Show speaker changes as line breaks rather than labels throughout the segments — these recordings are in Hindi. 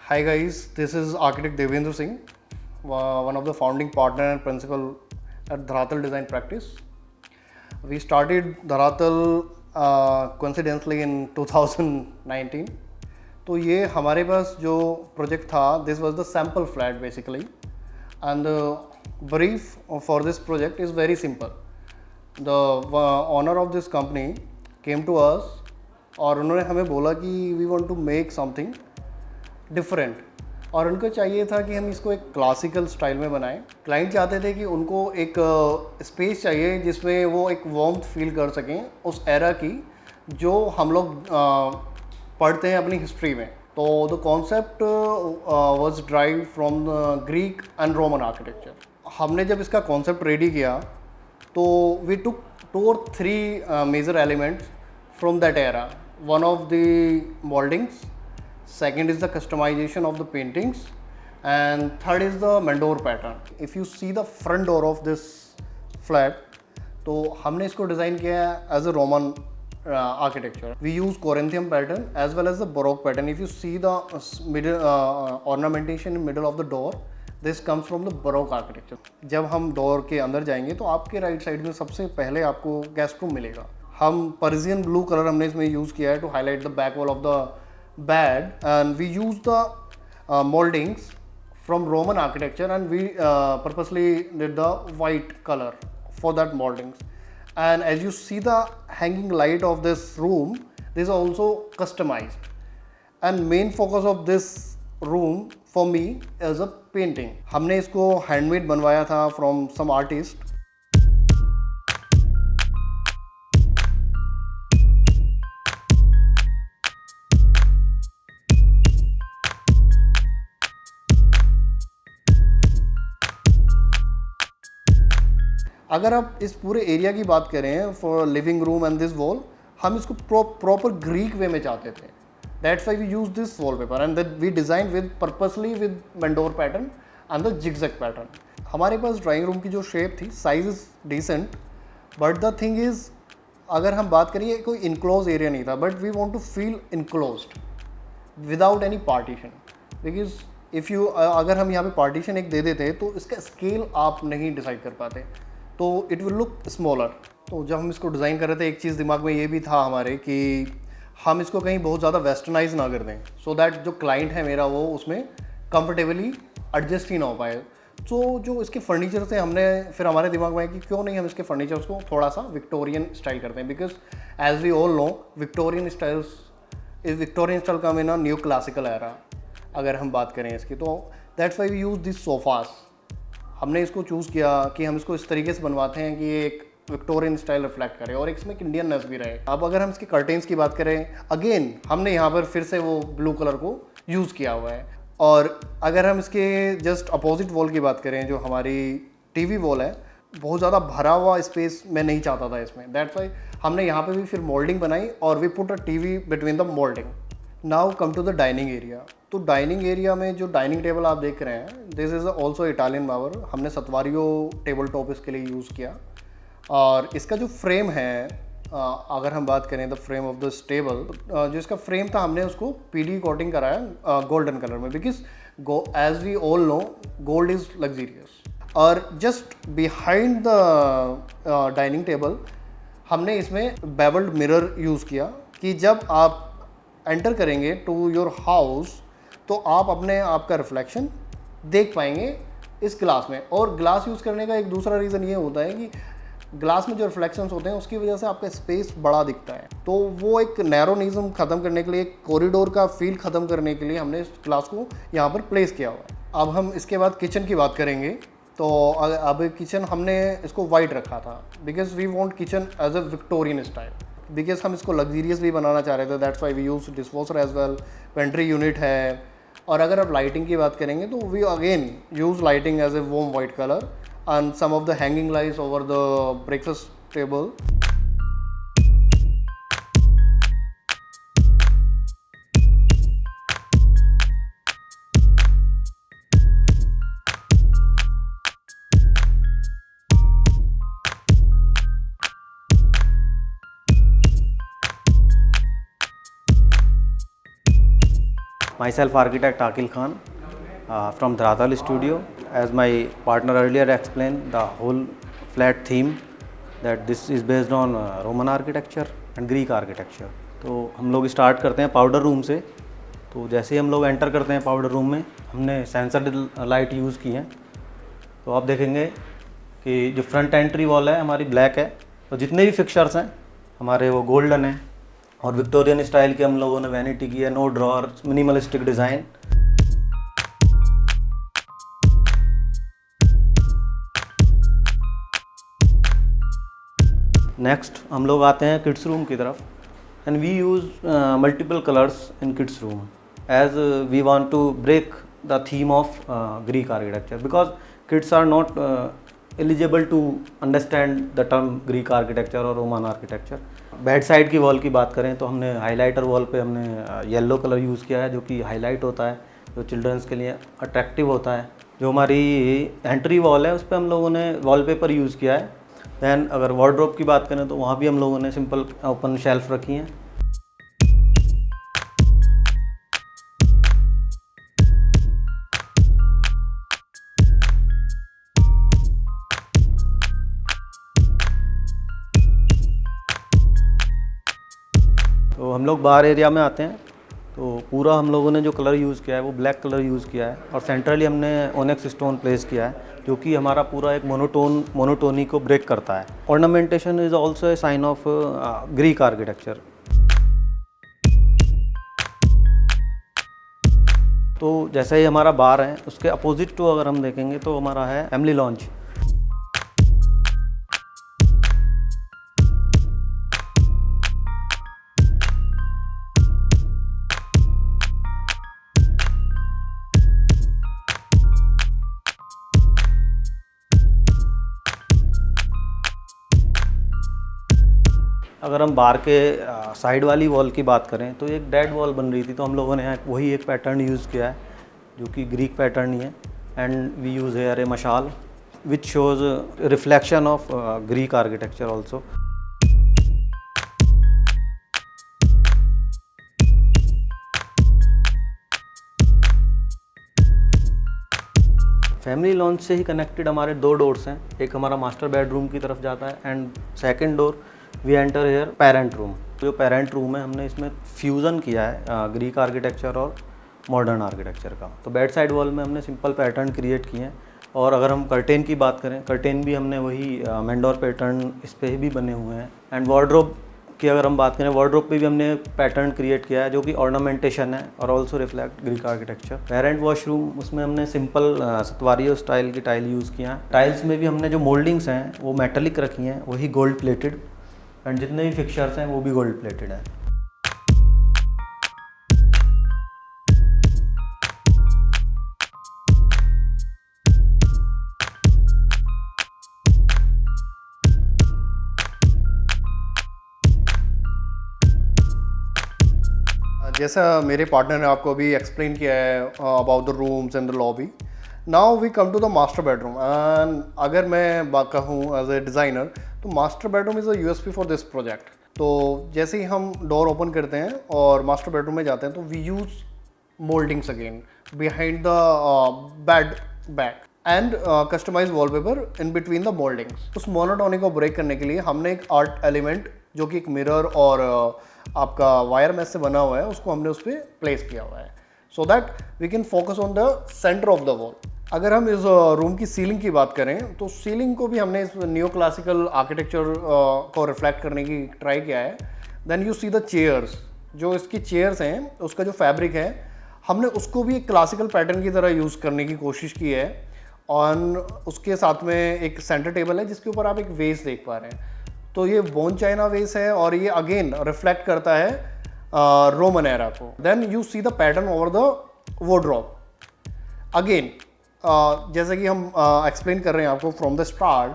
Hi guys, this is architect Davender Singh, one of the founding partner and principal at Dharatal Design Practice. We started Dharatal coincidentally in 2019. तो ये हमारे पास जो प्रोजेक्ट था, this was the sample flat basically, and the brief for this project is very simple. The owner of this company came to us और उन्होंने हमें बोला कि we want to make something different, और उनको चाहिए था कि हम इसको एक क्लासिकल स्टाइल में बनाएं. क्लाइंट चाहते थे कि उनको एक स्पेस चाहिए जिसमें वो एक वार्मथ फील कर सकें उस एरा की जो हम लोग पढ़ते हैं अपनी हिस्ट्री में. तो the concept was drive from Greek and Roman architecture. हमने जब इसका कॉन्सेप्ट रेडी किया तो we took 2 or 3 major elements from that era. One of the mouldings, second is the customization of the paintings, and third is the MEDOWS pattern. If you see the front door of this flat, तो हमने इसको डिज़ाइन किया है as a Roman architecture. We use Corinthian pattern as well as the Baroque pattern. If you see the middle ornamentation in middle of the door, this comes from the Baroque architecture. जब हम डोर के अंदर जाएंगे तो आपके राइट साइड में सबसे पहले आपको गेस्ट रूम मिलेगा. हम पर्सियन ब्लू कलर हमने इसमें यूज़ किया है to highlight the back wall of the bed, and we use the moldings from Roman architecture, and we purposely did the white color for that moldings. And as you see the hanging light of this room, this is also customized, and main focus of this room for me is a painting. हमने इसको handmade बनवाया था from some artist. अगर आप इस पूरे एरिया की बात करें for living room and this wall, हम इसको प्रॉपर ग्रीक वे में चाहते थे. That's why we use this wall paper and that we design with purposely with meander pattern and the zigzag pattern. हमारे पास ड्राइंग रूम की जो शेप थी, size is decent, but the thing is अगर हम बात करिए कोई इनक्लोज एरिया नहीं था, but we want to feel enclosed without any partition. Because if you अगर हम यहाँ पे पार्टीशन एक दे देते तो इसका स्केल आप नहीं डिसाइड कर पाते, तो इट विल लुक स्मॉलर. तो जब हम इसको डिज़ाइन कर रहे थे एक चीज़ दिमाग में ये भी था हमारे कि हम इसको कहीं बहुत ज़्यादा वेस्टर्नाइज ना कर दें, सो दैट जो क्लाइंट है मेरा वो उसमें कंफर्टेबली एडजस्ट ही ना हो पाए. तो जो इसके फर्नीचर थे हमने फिर हमारे दिमाग में आया कि क्यों नहीं हम इसके फर्नीचर्स को थोड़ा सा विक्टोरियन स्टाइल करते हैं. Because as we all know Victorian style का में ना न्यू क्लासिकल एरा अगर हम बात करें इसकी, तो that's why we use this sofas. हमने इसको चूज़ किया कि हम इसको इस तरीके से बनवाते हैं कि एक विक्टोरियन स्टाइल रिफ्लेक्ट करे और इसमें एक इंडियननेस भी रहे. अब अगर हम इसके कर्टेंस की बात करें, अगेन हमने यहाँ पर फिर से वो ब्लू कलर को यूज़ किया हुआ है. और अगर हम इसके जस्ट अपोजिट वॉल की बात करें, जो हमारी टीवी वॉल है, बहुत ज़्यादा भरा हुआ स्पेस मैं नहीं चाहता था इसमें. दैट्स वाई हमने यहाँ पर भी फिर मोल्डिंग बनाई और we put a TV between the moulding. Now come to the dining area. तो डाइनिंग एरिया में जो डाइनिंग टेबल आप देख रहे हैं, this is also Italian marble. हमने सतवारियो टेबल टॉप इसके लिए यूज़ किया. और इसका जो फ्रेम है, अगर हम बात करें the frame of this table, जो इसका फ्रेम था हमने उसको पीडी कोटिंग कराया गोल्डन कलर में. Because as we all know gold is luxurious. और just behind the dining table हमने इसमें बेवल्ड मिरर यूज़ किया कि जब आप एंटर करेंगे टू योर हाउस तो आप अपने आप का रिफ्लेक्शन देख पाएंगे इस ग्लास में. और ग्लास यूज़ करने का एक दूसरा रीज़न ये होता है कि ग्लास में जो रिफ्लेक्शंस होते हैं उसकी वजह से आपका स्पेस बड़ा दिखता है. तो वो एक नैरोनिज्म ख़त्म करने के लिए, एक कॉरिडोर का फील ख़त्म करने के लिए हमने इस ग्लास को यहाँ पर प्लेस किया हुआ है. अब हम इसके बाद किचन की बात करेंगे. तो अब किचन हमने इसको वाइट रखा था because we want kitchen as a Victorian style. Because हम इसको लग्जीरियस भी बनाना चाह रहे थे. That's why we use disposer as well. Pantry unit है. और अगर आप लाइटिंग की बात करेंगे तो we again use lighting as a warm white colour and some of the hanging lights over the breakfast table.
Myself, architect Akil Khan from Dharatal studio. As my partner earlier explained, the whole flat theme that this is based on Roman architecture and Greek architecture. तो हम लोग स्टार्ट करते हैं पाउडर रूम से. तो जैसे ही हम लोग एंटर करते हैं पाउडर रूम में, हमने सेंसर लाइट यूज़ की हैं. तो आप देखेंगे कि जो फ्रंट एंट्री वॉल है हमारी ब्लैक है, तो जितने भी फिक्चर्स हैं हमारे वो गोल्डन है, और विक्टोरियन स्टाइल के हम लोगों ने वैनिटी की है, no drawer, minimalistic design. Next हम लोग आते हैं किड्स रूम की तरफ. And we use multiple colours in kids room as we want to break the theme of Greek architecture, because kids are not eligible to understand the term Greek architecture और रोमन आर्किटेक्चर. बैड साइड की वॉल की बात करें तो हमने हाइलाइटर वॉल पे हमने येलो कलर यूज़ किया है, जो कि हाईलाइट होता है, जो चिल्ड्रंस के लिए अट्रैक्टिव होता है. जो हमारी एंट्री वॉल है उस पर हम लोगों ने वॉलपेपर यूज़ किया है. दैन अगर वार्डरोब की बात करें तो वहाँ भी हम लोगों ने सिंपल ओपन शेल्फ रखी हैं. तो हम लोग बार एरिया में आते हैं. तो पूरा हम लोगों ने जो कलर यूज़ किया है वो ब्लैक कलर यूज़ किया है, और सेंट्रली हमने ओनेक्स स्टोन प्लेस किया है, जो कि हमारा पूरा एक मोनोटोनी को ब्रेक करता है. Ornamentation is also a sign of Greek architecture. तो जैसे ही हमारा बार है उसके अपोजिट टू अगर हम देखेंगे तो हमारा है फैमिली लॉन्च. अगर हम बार के साइड वाली वॉल की बात करें तो एक डेड वॉल बन रही थी, तो हम लोगों ने वही एक पैटर्न यूज़ किया है जो कि ग्रीक पैटर्न ही है. एंड वी यूज़ हेयर ए मशाल which shows reflection of Greek architecture also. Family launch से ही कनेक्टेड हमारे 2 डोर्स हैं. एक हमारा मास्टर बेडरूम की तरफ जाता है, and second door we enter here parent room. जो पेरेंट रूम है हमने इसमें फ्यूज़न किया है ग्रीक आर्किटेक्चर और मॉडर्न आर्किटेक्चर का. तो बेड साइड वॉल में हमने सिंपल पैटर्न क्रिएट किए हैं. और अगर हम कर्टेन की बात करें, कर्टेन भी हमने वही मेंडोर पैटर्न इस पर भी बने हुए हैं. एंड वार्डरोब की अगर हम बात करें, वार्डरोब पे भी हमने पैटर्न क्रिएट किया है जो कि ऑर्नामेंटेशन है और also reflect Greek architecture. Parent washroom, उसमें हमने सिंपल सतवारियो स्टाइल की टाइल यूज़ किया है. टाइल्स में भी हमने जो मोल्डिंग्स हैं वो मेटेलिक रखी हैं, वही गोल्ड प्लेटेड, एंड जितने भी फिक्चर्स हैं वो भी गोल्ड प्लेटेड हैं.
जैसा मेरे पार्टनर ने आपको अभी एक्सप्लेन किया है about the rooms and the lobby, now we come to the master bedroom. And अगर मैं बात कहूँ एज ए डिज़ाइनर, तो master bedroom is a USP for this project. तो जैसे ही हम डोर ओपन करते हैं और मास्टर बेडरूम में जाते हैं, तो we use mouldings again behind the bed back and customise wallpaper in between the mouldings. उस मोनोटोनी को ब्रेक करने के लिए हमने एक आर्ट एलिमेंट जो कि एक मिरर और आपका वायर मैश से बना हुआ है, उसको हमने उस पर प्लेस किया हुआ है, so that we can focus on the centre of the wall. अगर हम इस रूम की सीलिंग की बात करें तो सीलिंग को भी हमने इस न्यू क्लासिकल आर्किटेक्चर को रिफ्लेक्ट करने की ट्राई किया है. Then you see the chairs, जो इसकी चेयर्स हैं उसका जो फैब्रिक है हमने उसको भी एक क्लासिकल पैटर्न की तरह यूज़ करने की कोशिश की है. और उसके साथ में एक सेंटर टेबल है जिसके ऊपर आप एक वेस देख पा रहे हैं. तो ये बोन चाइना वेस है और ये अगेन रिफ्लेक्ट करता है रोमन एरा को. Then you see the pattern over the wardrobe. Again जैसे कि हम एक्सप्लेन कर रहे हैं आपको फ्रॉम द स्टार्ट,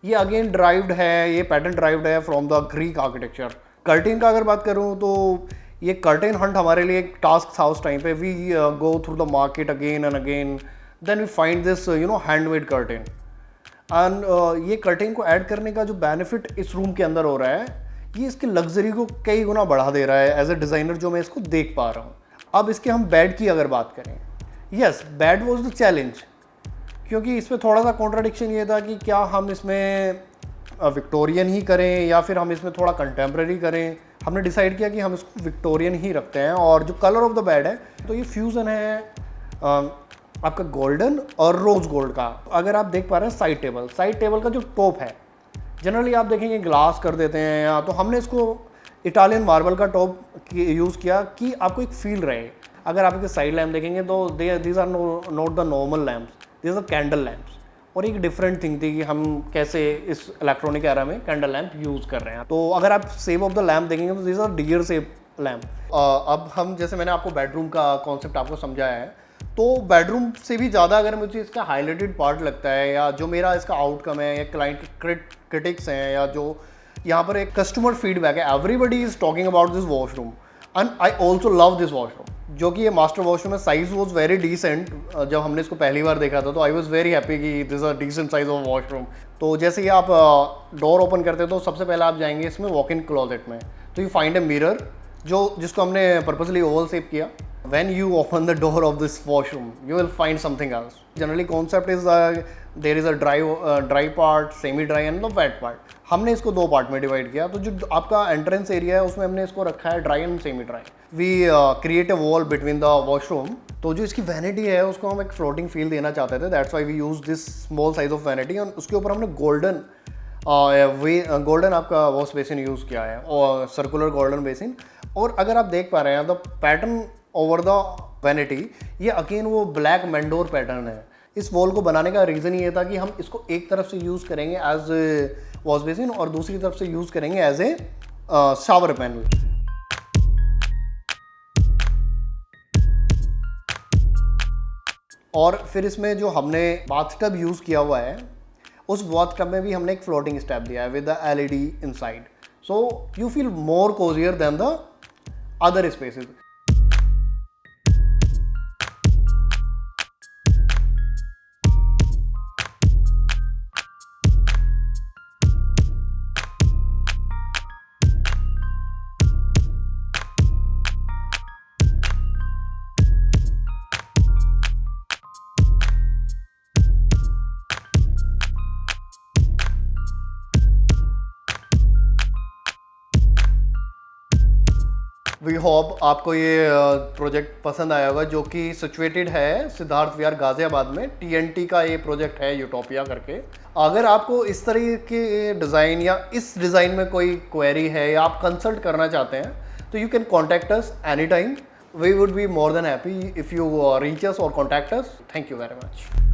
ये अगेन ड्राइव्ड है, ये पैटर्न ड्राइव्ड है from the Greek architecture. Curtain का अगर बात करूँ तो ये कर्टेन हंट हमारे लिए एक टास्क था उस टाइम पे. We go through the market again and again, then we find this handmade curtain. And ये कर्टेन को ऐड करने का जो बेनिफिट इस रूम के अंदर हो रहा है, ये इसकी लग्जरी को कई गुना बढ़ा दे रहा है एज ए डिज़ाइनर जो मैं इसको देख पा रहा हूँ. अब इसके हम बेड की अगर बात करें, yes bed was the challenge, क्योंकि इसमें थोड़ा सा कॉन्ट्राडिक्शन ये था कि क्या हम इसमें विक्टोरियन ही करें या फिर हम इसमें थोड़ा कंटेम्प्रेरी करें। हमने डिसाइड किया कि हम इसको विक्टोरियन ही रखते हैं। और जो कलर ऑफ द बेड है तो ये फ्यूज़न है आपका गोल्डन और रोज़ गोल्ड का। अगर आप देख पा रहे हैं साइड टेबल का जो टॉप है, जनरली आप देखेंगे ग्लास कर देते हैं, या तो हमने इसको इटालियन मार्बल का टॉप यूज़ किया कि आपको एक फील रहे। अगर आप इसके साइड लैम्प देखेंगे तो these are not the normal lamps, these are candle lamps. और एक डिफरेंट थिंग थी कि हम कैसे इस इलेक्ट्रॉनिक एरा में कैंडल लैम्प यूज़ कर रहे हैं। तो अगर आप शेप ऑफ द लैम्प देखेंगे तो these are deer shape lamp. अब हम जैसे मैंने आपको बेडरूम का कॉन्सेप्ट आपको समझाया है, तो बेडरूम से भी ज़्यादा अगर मुझे इसका हाईलाइटेड पार्ट लगता है या जो मेरा इसका आउटकम है या क्लाइंट के क्रिटिक्स हैं या जो यहाँ पर एक कस्टमर फीडबैक है, everybody is talking about this washroom and I also love this washroom. जो कि ये मास्टर वॉशरूम है, साइज वॉज वेरी डिसेंट। जब हमने इसको पहली बार देखा था तो आई वॉज वेरी हैप्पी कि this a decent size of washroom. तो जैसे ही आप डोर ओपन करते हो तो सबसे पहले आप जाएंगे इसमें वॉक इन क्लोजेट में, तो यू फाइंड ए मिरर जिसको हमने पर्पसली ओवल शेप किया। When you open the door of this washroom, you will find something else. Generally, concept is there is a dry part, semi-dry and the wet part. हमने इसको दो पार्ट में डिवाइड किया। तो जो आपका एंट्रेंस एरिया है उसमें हमने इसको रखा है dry and semi dry. We create a wall between the washroom. तो जो इसकी वैनिटी है उसको हम एक फ्लोटिंग फील देना चाहते थे, that's why we use this small size of vanity. और उसके ऊपर हमने गोल्डन आपका वॉश बेसिन यूज़ किया है और सर्कुलर गोल्डन बेसिन। और अगर आप देख पा रहे हैं the pattern over the vanity, ये अगेन वो ब्लैक मेंडोर पैटर्न है। इस वॉल को बनाने का रीज़न ये था कि हम इसको एक तरफ से यूज़ करेंगे एज ए वॉश बेसिन और दूसरी तरफ से यूज़ करेंगे एज ए शावर पैनल। और फिर इसमें जो हमने बाथटब यूज़ किया हुआ है, उस बाथटब में भी हमने एक फ्लोटिंग स्टेप दिया है with the LED inside, so you feel more cosier than the other spaces. We hope आपको ये प्रोजेक्ट पसंद आया होगा, जो कि सिचुएटेड है सिद्धार्थ विहार गाजियाबाद में। TNT का ये प्रोजेक्ट है यूटोपिया करके। अगर आपको इस तरह के डिज़ाइन या इस डिज़ाइन में कोई क्वेरी है या आप कंसल्ट करना चाहते हैं तो you can contact us any time. We would be more than happy if you reach us और contact us. Thank you very much.